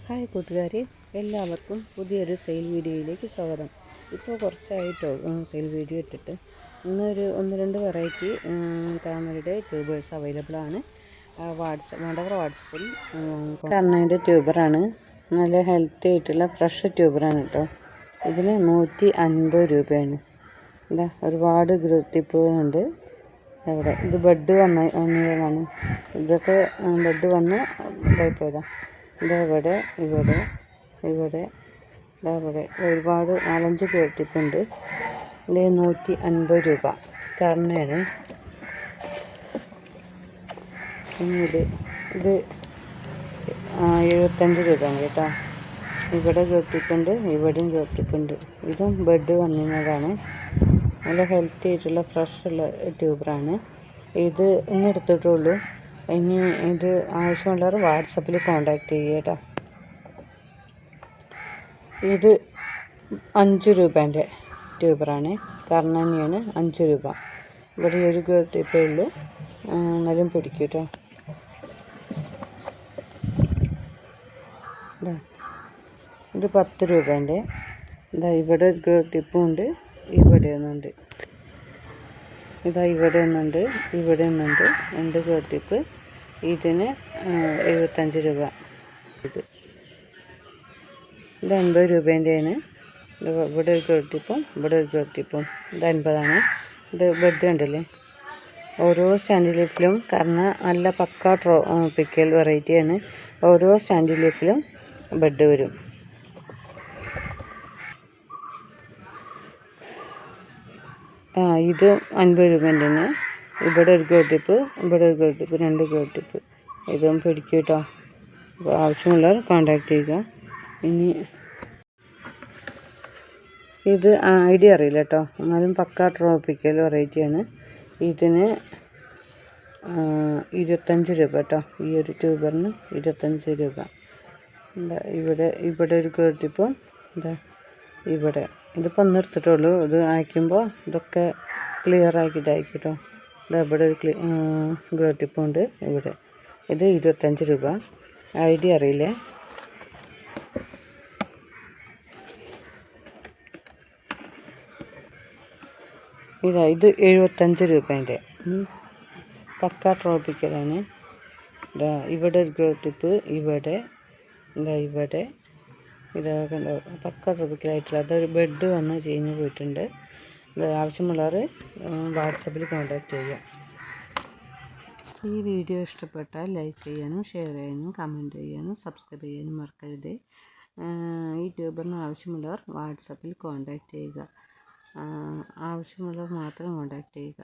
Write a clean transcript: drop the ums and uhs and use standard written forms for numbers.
Hi കൂട്ടുകാരെ, എല്ലാവർക്കും പുതിയൊരു സെയിൽ വീഡിയോയിലേക്ക് സ്വാഗതം. ഇപ്പോൾ കുറച്ചായിട്ടോ സെയിൽ വീഡിയോ ഇട്ടിട്ട്. ഇന്നൊരു 1-2 വെറൈറ്റി താമരയുടെ ട്യൂബേഴ്സ് അവൈലബിൾ ആണ്. വേണ്ടവർ വാട്സപ്പിൽ കണ്ണേൻ്റെ ട്യൂബറാണ്. നല്ല ഹെൽത്തി ആയിട്ടുള്ള ഫ്രഷ് ട്യൂബറാണ് കേട്ടോ. ഇതിന് 150 രൂപയാണ്. ഇതാ ഒരുപാട് ടിപ്പുകളുണ്ട് അവിടെ. ഇത് ബെഡ് വന്നതാണ്. ഇതൊക്കെ ബെഡ് വന്ന് ഇതായിപ്പോയതാണ്. ഇതവിടെ ഇവിടെ ഒരുപാട് 4-5 ടിപ്പുണ്ട്. ഇത് 150 രൂപ കാരണമാണ്. ഇത് 75 രൂപയാണ് കേട്ടോ. ഇവിടെ ടിപ്പുണ്ട്, ഇവിടെയും ടിപ്പുണ്ട്. ഇതും ബെഡ് വന്നിരുന്നതാണ്. നല്ല ഹെൽത്തി ആയിട്ടുള്ള ഫ്രഷ് ഉള്ള ട്യൂബറാണ്. ഇത് ഇന്ന് എടുത്തിട്ടുള്ളൂ. ഇനി ഇത് ആവശ്യമുള്ളവർ വാട്സപ്പിൽ കോണ്ടാക്ട് ചെയ്യുക കേട്ടോ. ഇത് 5 രൂപേൻ്റെ ട്യൂബറാണ്. കർണനിയാണ് 5 രൂപ. ഇവിടെ ഒരു ടിപ്പേ ഉള്ളൂ, എന്നാലും പിടിക്കും കേട്ടോ. ഇത് 10 രൂപേൻ്റെ. ഇവിടെ ഒരു ടിപ്പും ഉണ്ട്, ഇവിടെ ഒന്നുണ്ട്. ഇവിടെ ഒന്നുണ്ട്, ഇവിടെ ഒന്നുണ്ട്. 2 ടിപ്പ്. ഇതിന് 75 രൂപ. ഇത് 50 രൂപേൻ്റെയാണ്. ഇവിടെ ഒരു ടിപ്പും ഇവിടെ ഒരു ടിപ്പും. ഇത് 50ആണ്. ഇത് ബെഡ് ഉണ്ടല്ലേ, ഓരോ സ്റ്റാൻഡ് ലീഫിലും. കാരണം നല്ല പക്ക പിക്കൽ വെറൈറ്റിയാണ്. ഓരോ സ്റ്റാൻഡ് ലീഫിലും ബെഡ് വരും. ഇത് 50 രൂപേൻ്റെ തന്നെ. ഇവിടെ ഒരു ടിപ്പ്, ഇവിടെ ഒരു ടിപ്പ്, 2 ടിപ്പ്. ഇതും പിടിക്കും കേട്ടോ. അപ്പോൾ ആവശ്യമുള്ളവർ കോണ്ടാക്ട് ചെയ്യുക. ഇനി ഇത് ഐഡിയ അറിയില്ല കേട്ടോ, എന്നാലും പക്ക ട്രോപ്പിക്കൽ വെറൈറ്റിയാണ്. ഇതിന് 25 രൂപ കേട്ടോ. ഈ ഒരു ട്യൂബറിന് 25 രൂപ. ഇവിടെ ഒരു ടിപ്പും ഇവിടെ. ഇതിപ്പോൾ ഒന്ന് എടുത്തിട്ടുള്ളൂ. ഇത് അയക്കുമ്പോൾ ഇതൊക്കെ ക്ലിയർ ആക്കിയിട്ട് അയക്കും കേട്ടോ. ഇവിടെ ഒരു ടിപ്പുണ്ട് ഇവിടെ. ഇത് 25 രൂപ. ഐഡിയ അറിയില്ലേ. ഇത് 75 രൂപേൻ്റെ പക്ക ട്രോപ്പിക്കലാണ്. ഇവിടെ ഒരു ടിപ്പ്, ഇവിടെ ഇതൊക്കെ പക്ക ട്രോപ്പിക്കലായിട്ടുള്ള. അതൊരു ബെഡ് വന്ന് ചീഞ്ഞ് പോയിട്ടുണ്ട്. ഇത് ആവശ്യമുള്ളവർ വാട്സപ്പിൽ കോണ്ടാക്ട് ചെയ്യുക. ഈ വീഡിയോ ഇഷ്ടപ്പെട്ടാൽ ലൈക്ക് ചെയ്യാനും ഷെയർ ചെയ്യാനും കമൻറ്റ് ചെയ്യാനും സബ്സ്ക്രൈബ് ചെയ്യാനും മറക്കരുത്. ഈ ട്യൂബറിന് ആവശ്യമുള്ളവർ വാട്സപ്പിൽ കോണ്ടാക്ട് ചെയ്യുക. ആവശ്യമുള്ളവർ മാത്രം കോണ്ടാക്ട് ചെയ്യുക.